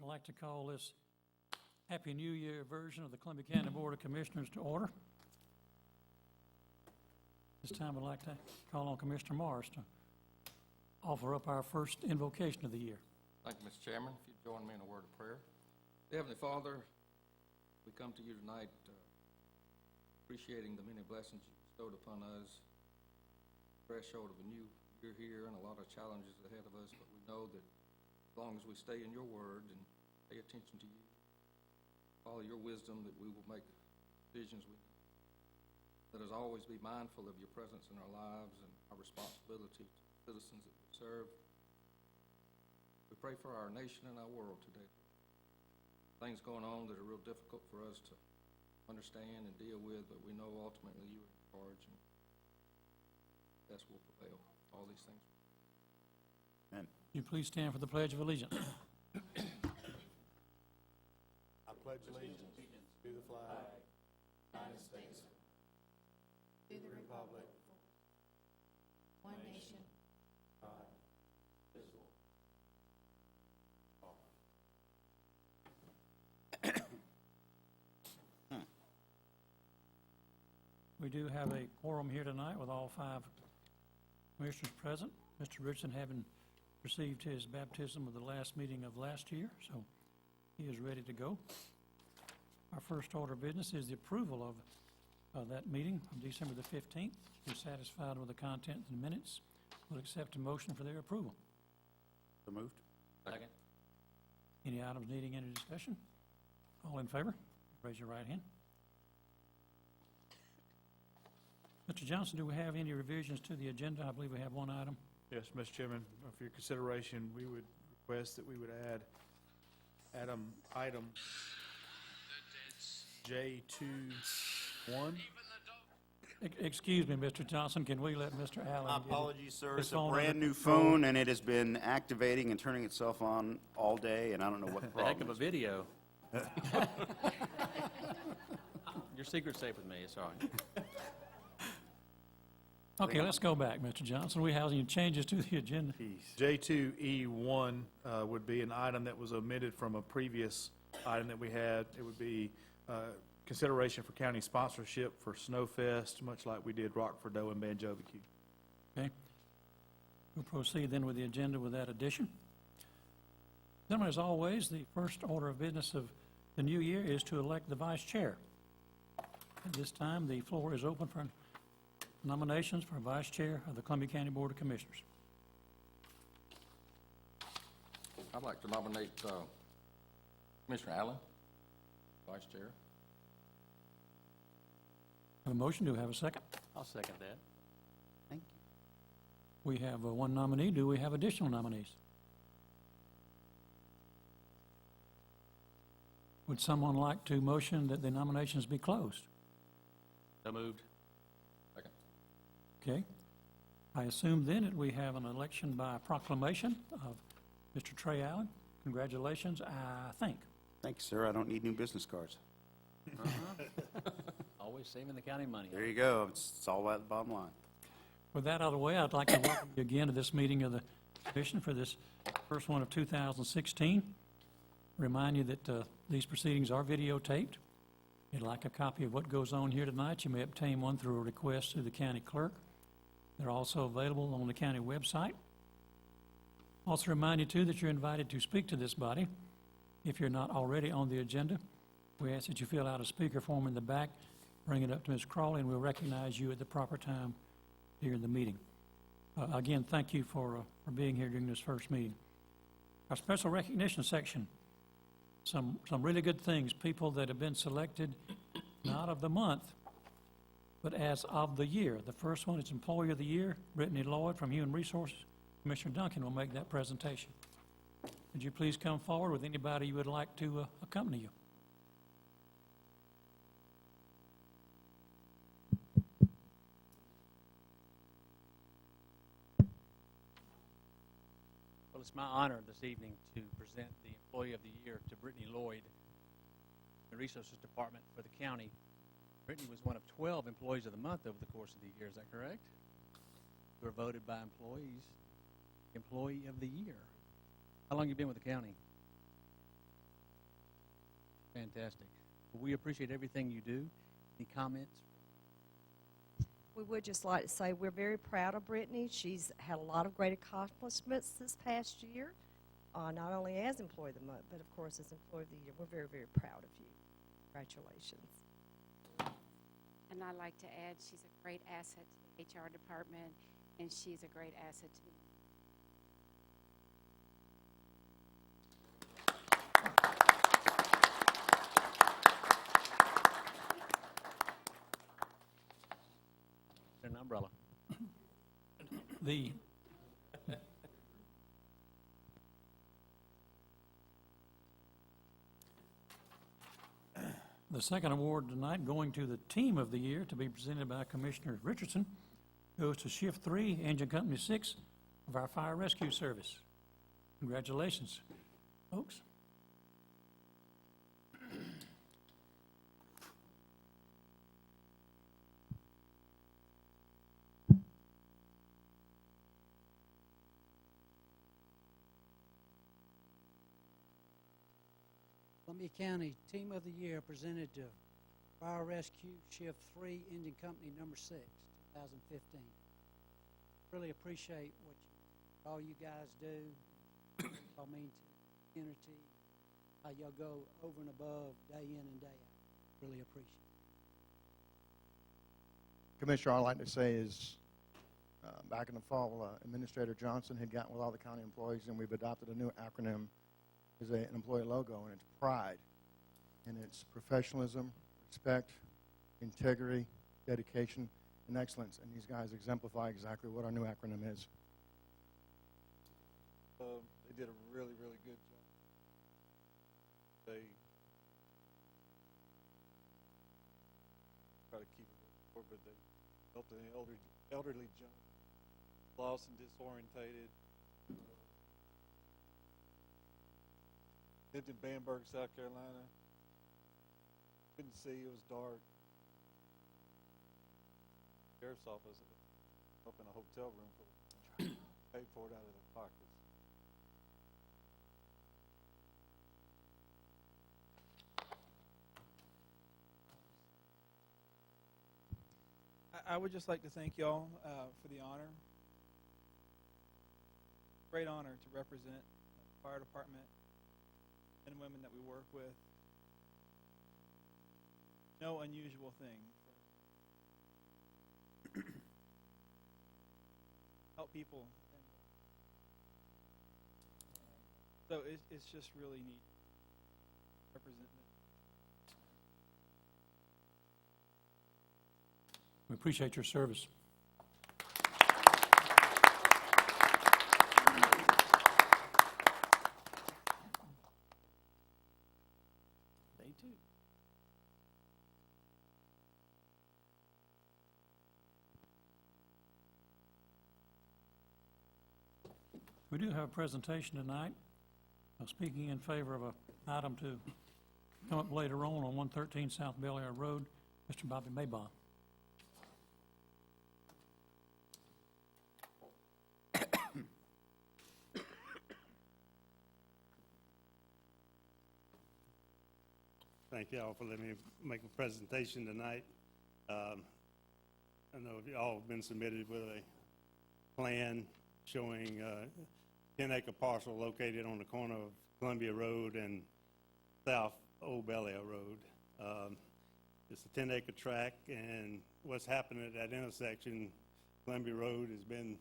I'd like to call this Happy New Year version of the Columbia County Board of Commissioners to order. This time I'd like to call on Commissioner Morris to offer up our first invocation of the year. Thank you, Mr. Chairman. If you'd join me in a word of prayer. Heavenly Father, we come to you tonight appreciating the many blessings you bestowed upon us. Threshold of a new year here and a lot of challenges ahead of us, but we know that as long as we stay in your word and pay attention to you, follow your wisdom, that we will make decisions. Let us always be mindful of your presence in our lives and our responsibility to the citizens that we serve. We pray for our nation and our world today. Things going on that are real difficult for us to understand and deal with, but we know ultimately you are in charge and best will prevail. All these things. Amen. You please stand for the Pledge of Allegiance. I pledge allegiance to the flag of the United States, to the republic, one nation, We do have a quorum here tonight with all 5 commissioners present. Mr. Richardson having received his baptism of the last meeting of last year, so he is ready to go. Our first order of business is the approval of that meeting on December the 15th. If you're satisfied with the content and the minutes, we'll accept a motion for their approval. So moved. Second. Any items needing any discussion? All in favor? Raise your right hand. Mr. Johnson, do we have any revisions to the agenda? I believe we have one item. Yes, Mr. Chairman, for your consideration, we would request that we would add item J21. Excuse me, Mr. Johnson, can we let Mr. Allen My get it? apologies, sir. His It's a phone brand under new control. phone, and it has been activating and turning itself on all day, and I don't know what the The heck of problem a is. video. Your secret's safe with me, it's all right. Okay, let's go back, Mr. Johnson. We have any changes to the agenda? J2E1 would be an item that was omitted from a previous item that we had. It would be consideration for county sponsorship for Snowfest, much like we did Rockford Doe and Banjo-BQ. Okay. We'll proceed then with the agenda with that addition. Gentlemen, as always, the first order of business of the new year is to elect the vice chair. At this time, the floor is open for nominations for vice chair of the Columbia County Board of Commissioners. I'd like to nominate Commissioner Allen, Vice Chair. Have a motion, do we have a second? I'll second that. Thank you. We have one nominee, do we have additional nominees? Would someone like to motion that the nominations be closed? So moved. Second. Okay. I assume then that we have an election by proclamation of Mr. Trey Allen. Congratulations, I think. Thank you, sir. I don't need new business cards. Always saving the county money. There you go. It's all about the bottom line. With that out of the way, I'd like to welcome you again to this meeting of the Commission for this first one of 2016. Remind you that these proceedings are videotaped. If you'd like a copy of what goes on here tonight, you may obtain one through a request to the county clerk. They're also available on the county website. Also remind you, too, that you're invited to speak to this body. If you're not already on the agenda, we ask that you fill out a speaker form in the back, bring it up to Ms. Crawley, and we'll recognize you at the proper time during the meeting. Again, thank you for being here during this first meeting. Our special recognition section, some really good things, people that have been selected not of the month, but as of the year. The first one is Employee of the Year, Brittany Lloyd from Human Resources. Commissioner Duncan will make that presentation. Would you please come forward with anybody you would like to accompany you? Well, it's my honor this evening to present the Employee of the Year to Brittany Lloyd, the Resources Department for the county. Brittany was one of 12 Employees of the Month over the course of the year. Is that correct? Who were voted by employees Employee of the Year. How long have you been with the county? Fantastic. Well, we appreciate everything you do. Any comments? We would just like to say we're very proud of Brittany. She's had a lot of great accomplishments this past year, not only as Employee of the Month, but of course as Employee of the Year. We're very, very proud of you. Congratulations. And I'd like to add, she's a great asset to the HR department, and she's a great asset to me. An umbrella. The, the second award tonight, going to the Team of the Year, to be presented by Commissioner Richardson, goes to Shift 3, Engine Company 6 of our Fire Rescue Service. Congratulations, folks. Columbia County Team of the Year presented to Fire Rescue Shift 3, Engine Company Number 6, 2015. Really appreciate all you guys do, all mean to the community, how y'all go over and above day in and day out. Really appreciate it. Commissioner, all I'd like to say is, back in the fall, Administrator Johnson had gotten with all the county employees, and we've adopted a new acronym. Is an employee logo, and it's PRIDE, and it's professionalism, respect, integrity, dedication, and excellence, and these guys exemplify exactly what our new acronym is. They did a really, really good job. They try to keep it before, but they helped an elderly gentleman, lost and disorientated. Lived in Bamberg, South Carolina. Couldn't see, it was dark. Sheriff's office up in a hotel room for paid for it out of their pockets. I would just like to thank y'all for the honor. Great honor to represent the fire department and women that we work with. No unusual thing. Help people. So it's just really neat representing them. We appreciate your service. They too. We do have a presentation tonight, speaking in favor of an item to come up later on 113 South Bel Air Road, Mr. Bobby Maybaugh. Thank you all for letting me make a presentation tonight. I know you all have been submitted with a plan showing a 10-acre parcel located on the corner of Columbia Road and South Old Bel Air Road. It's a 10-acre tract, and what's happened at that intersection, Columbia Road has been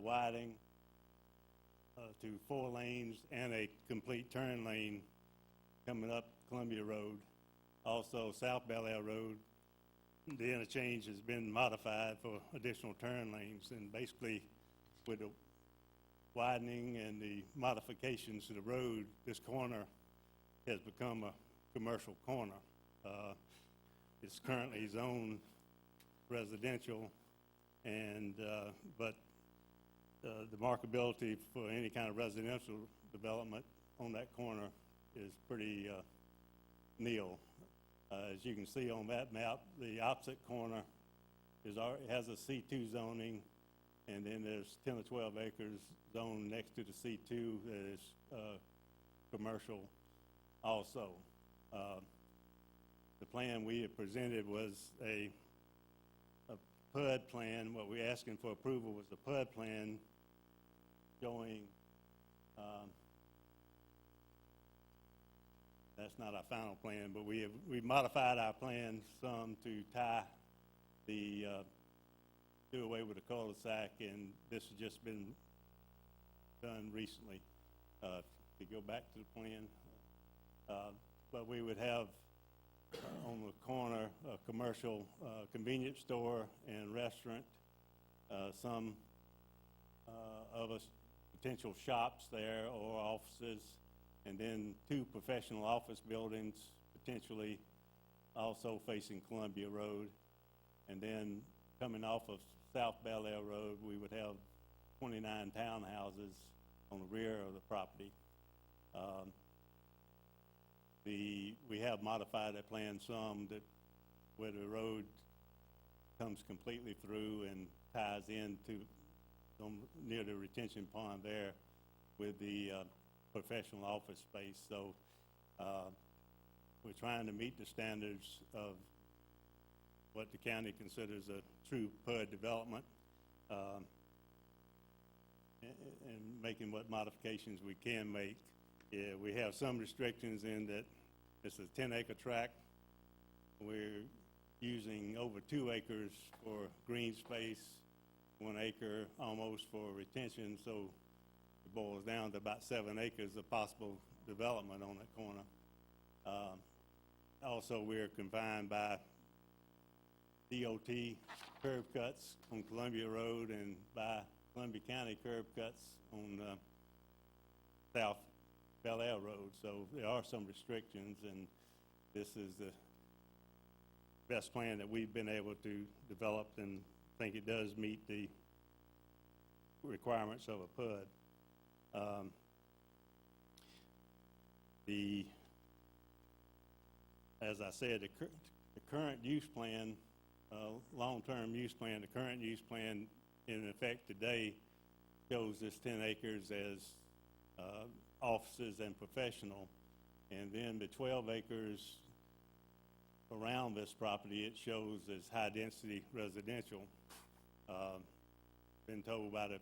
widening to 4 lanes and a complete turn lane coming up Columbia Road. Also, South Bel Air Road, the interchange has been modified for additional turn lanes, and basically with the widening and the modifications to the road, this corner has become a commercial corner. It's currently zoned residential, and but the marketability for any kind of residential development on that corner is pretty nil. As you can see on that map, the opposite corner has a C2 zoning, and then there's 10 or 12 acres zoned next to the C2 that is commercial also. The plan we had presented was a PUD plan. What we're asking for approval was the PUD plan showing, that's not our final plan, but we modified our plan some to tie the, do away with the cul-de-sac, and this has just been done recently. To go back to the plan, but we would have on the corner a commercial convenience store and restaurant, some of us potential shops there or offices, and then 2 professional office buildings, potentially also facing Columbia Road. And then coming off of South Bel Air Road, we would have 29 townhouses on the rear of the property. We have modified that plan some, that where the road comes completely through and ties into near the retention pond there with the professional office space. So we're trying to meet the standards of what the county considers a true PUD development, and making what modifications we can make. Yeah, we have some restrictions in that it's a 10-acre tract. We're using over 2 acres for green space, 1 acre almost for retention, so it boils down to about 7 acres of possible development on that corner. Also, we're confined by DOT curb cuts on Columbia Road and by Columbia County curb cuts on South Bel Air Road. So there are some restrictions, and this is the best plan that we've been able to develop, and think it does meet the requirements of a PUD. As I said, the current use plan, long-term use plan, the current use plan in effect today shows this 10 acres as offices and professional, and then the 12 acres around this property it shows as high-density residential. Been told by the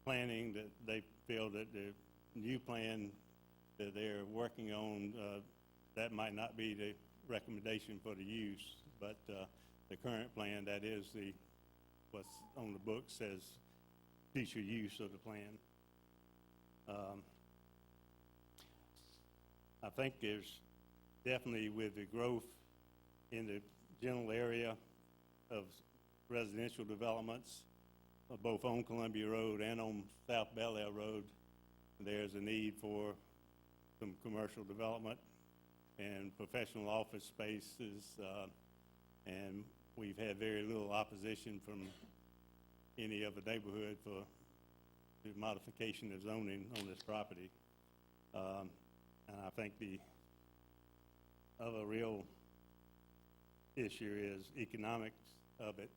planning that they feel that the new plan that they're working on, that might not be the recommendation for the use, but the current plan, that is what's on the book says future use of the plan. I think there's definitely, with the growth in the general area of residential developments, both on Columbia Road and on South Bel Air Road, there's a need for some commercial development and professional office spaces, and we've had very little opposition from any of the neighborhood for the modification of zoning on this property. And I think the other real issue is economics of it.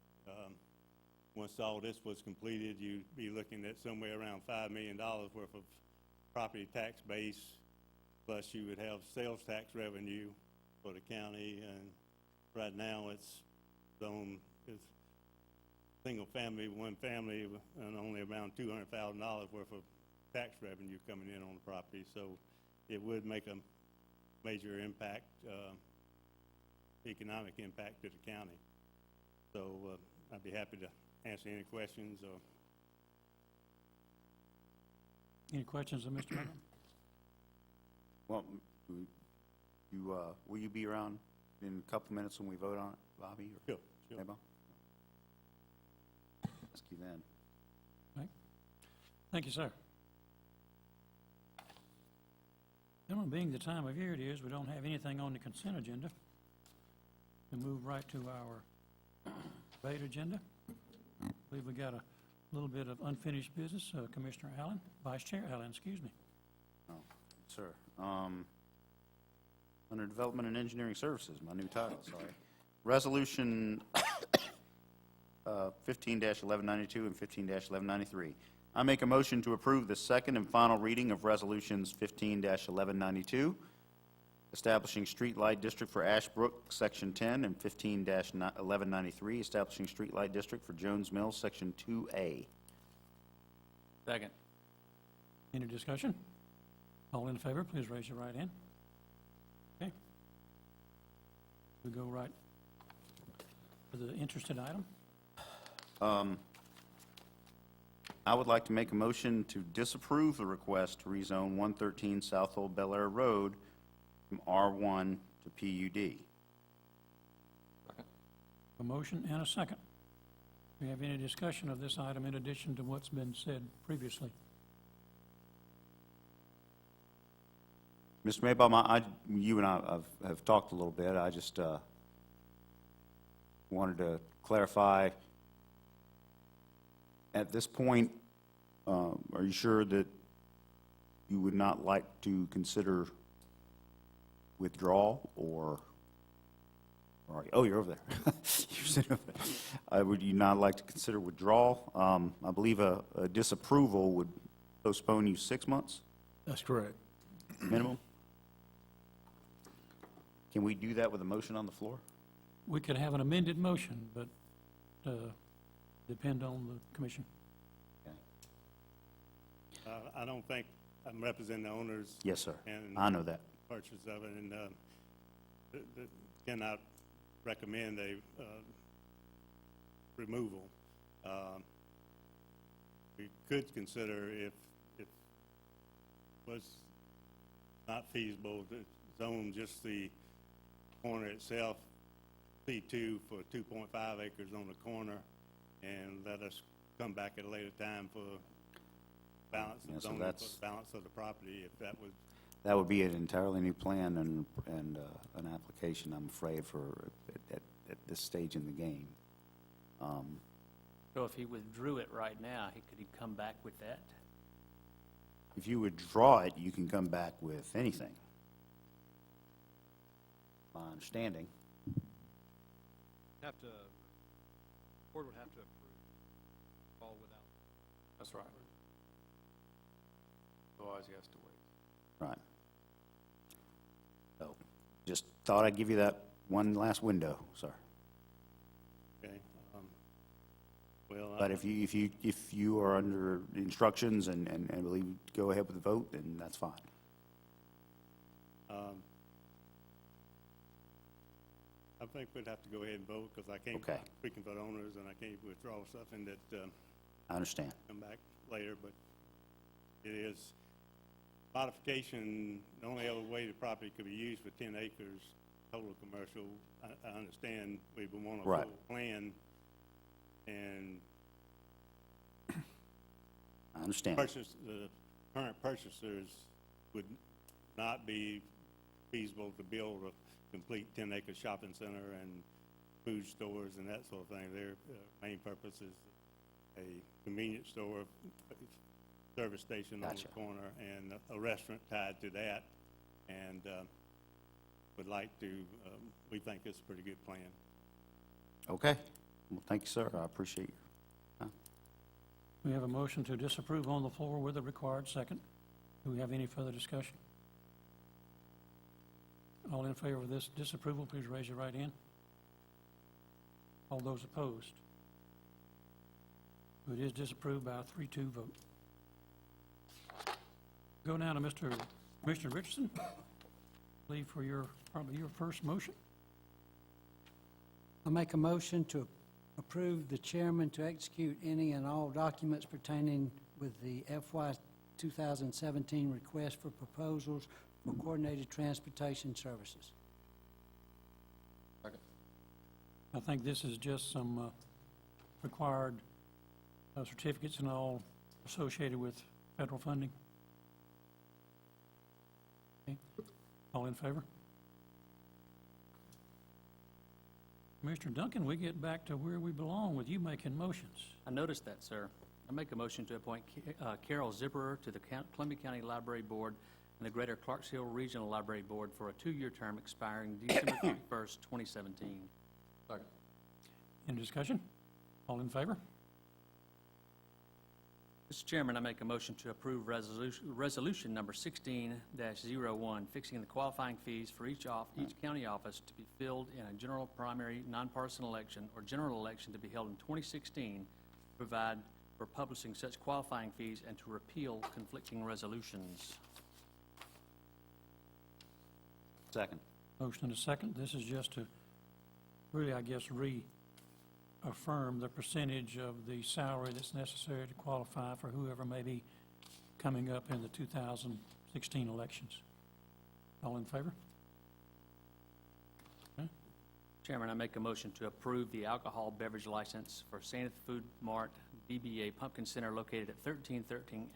Once all this was completed, you'd be looking at somewhere around $5 million worth of property tax base, plus you would have sales tax revenue for the county, and right now it's zoned as single family, one family, and only around $200,000 worth of tax revenue coming in on the property. So it would make a major impact, economic impact to the county. So I'd be happy to answer any questions or. Any questions of Mr. Miller? Well, will you be around in a couple minutes when we vote on it, Bobby? Or Sure. Maybe? Ask you then. Right. Thank you, sir. Gentlemen, being the time of year it is, we don't have anything on the consent agenda. We move right to our debate agenda. I believe we got a little bit of unfinished business. Commissioner Allen, Vice Chair Allen, excuse me. Oh, sir. Under Development and Engineering Services, my new title, sorry. Resolution 15-1192 and 15-1193. I make a motion to approve the second and final reading of Resolutions 15-1192 establishing streetlight district for Ashbrook, Section 10, and 15-1193, establishing streetlight district for Jones Mills, Section 2A. Second. Any discussion? All in favor, please raise your right hand. Okay. We go right to the interested item. I would like to make a motion to disapprove the request to rezone 113 South Old Bel Air Road from R1 to PUD. A motion and a second. Do we have any discussion of this item in addition to what's been said previously? Mr. Maybaum, you and I have talked a little bit. I just wanted to clarify. At this point, are you sure that you would not like to consider withdrawal, or oh, you're over there. You're sitting over there. Would you not like to consider withdrawal? I believe a disapproval would postpone you 6 months That's correct. minimum. Can we do that with a motion on the floor? We could have an amended motion, but depend on the commission. I don't think I'm representing the owners. Yes, sir. And I know that. purchase of it, and cannot recommend a removal. We could consider if it was not feasible to zone just the corner itself, C2 for 2.5 acres on the corner, and let us come back at a later time for balance Yeah, of so zoning, that's- for balance of the property, if that would. That would be an entirely new plan and an application, I'm afraid, for at this stage in the game. So if he withdrew it right now, could he come back with that? If you withdraw it, you can come back with anything. My understanding. Have to, board would have to approve all without. That's right. Otherwise, he has to wait. Right. So, just thought I'd give you that one last window, sir. Okay. Well, But if you are under instructions and believe, go ahead with the vote, then that's fine. I think we'd have to go ahead and vote, because I can't, Okay. speaking for the owners, and I can't withdraw something that I understand. come back later, but it is modification. The only other way the property could be used for 10 acres, total commercial. I understand we would want a Right. full plan, and I understand. the current purchasers would not be feasible to build a complete 10-acre shopping center and food stores and that sort of thing. Their main purpose is a convenience store, service station on Gotcha. the corner, and a restaurant tied to that, and would like to, we think it's a pretty good plan. Okay. Well, thank you, sir. I appreciate you. We have a motion to disapprove on the floor with a required second. Do we have any further discussion? All in favor of this disapproval, please raise your right hand. All those opposed? It is disapproved by a 3-2 vote. Go now to Commissioner Richardson. I believe for probably your first motion. I make a motion to approve the chairman to execute any and all documents pertaining with the FY 2017 request for proposals for coordinated transportation services. I think this is just some required certificates and all associated with federal funding. Okay. All in favor? Commissioner Duncan, we get back to where we belong with you making motions. I noticed that, sir. I make a motion to appoint Carol Zipperer to the Columbia County Library Board and the Greater Clarksville Regional Library Board for a 2-year term expiring December 31st, 2017. Any discussion? All in favor? Mr. Chairman, I make a motion to approve resolution number 16-01, fixing the qualifying fees for each county office to be filled in a general primary nonpartisan election or general election to be held in 2016, provide for publishing such qualifying fees and to repeal conflicting resolutions. Second. Motion and a second. This is just to really, I guess, reaffirm the percentage of the salary that's necessary to qualify for whoever may be coming up in the 2016 elections. All in favor? Chairman, I make a motion to approve the alcohol beverage license for Sanith Food Mart DBA Pumpkin Center located at 1313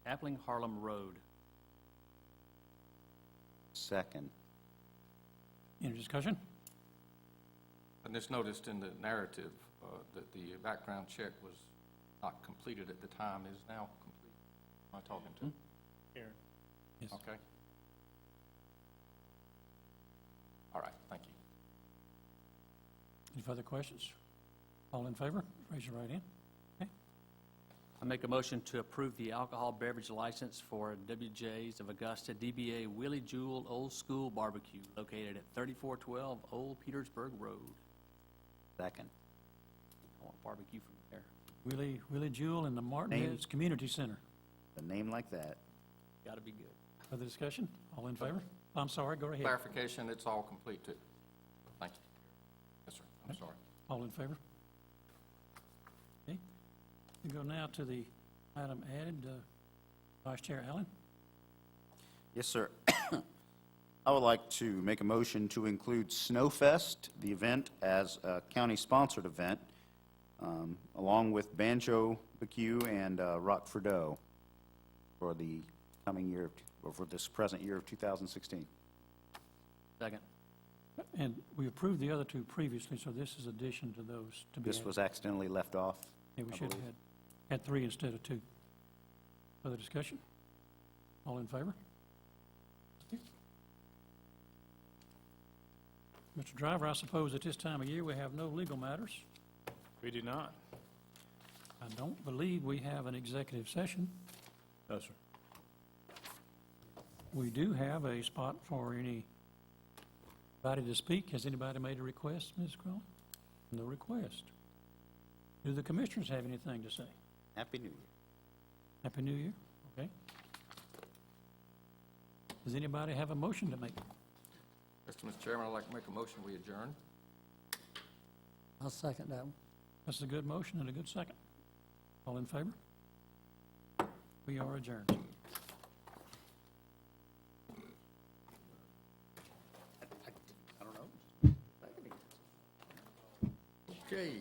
Appling Harlem Road. Second. Any discussion? I just noticed in the narrative that the background check was not completed at the time, is now complete. Am I talking to? Karen. Yes. Okay. All right, thank you. Any further questions? All in favor? Raise your right hand. I make a motion to approve the alcohol beverage license for WJ's of Augusta DBA Willie Jewell Old School Barbecue located at 3412 Old Petersburg Road. Second. I want barbecue from there. Willie Jewell in the Martinez Community Center. A name like that. Got to be good. Further discussion? All in favor? I'm sorry, go ahead. Clarification, it's all complete too. Thank you. Yes, sir, I'm sorry. All in favor? Okay. We go now to the item added, Vice Chair Allen. Yes, sir. I would like to make a motion to include Snowfest, the event, as a county-sponsored event, along with Banjo Barbecue and Rock for Dough for the coming year, or for this present year of 2016. Second. And we approved the other two previously, so this is addition to those to be This added. was accidentally left off. Yeah, we I should have believe. had three instead of two. Further discussion? All in favor? Okay. Mr. Driver, I suppose at this time of year we have no legal matters. We do not. I don't believe we have an executive session. No, sir. We do have a spot for anybody to speak. Has anybody made a request, Ms. Crowley? No request. Do the commissioners have anything to say? Happy New Year. Happy New Year, okay. Does anybody have a motion to make? Mr. Chairman, I'd like to make a motion, we adjourn. I'll second that one. That's a good motion and a good second. All in favor? We are adjourned. I don't know. Okay.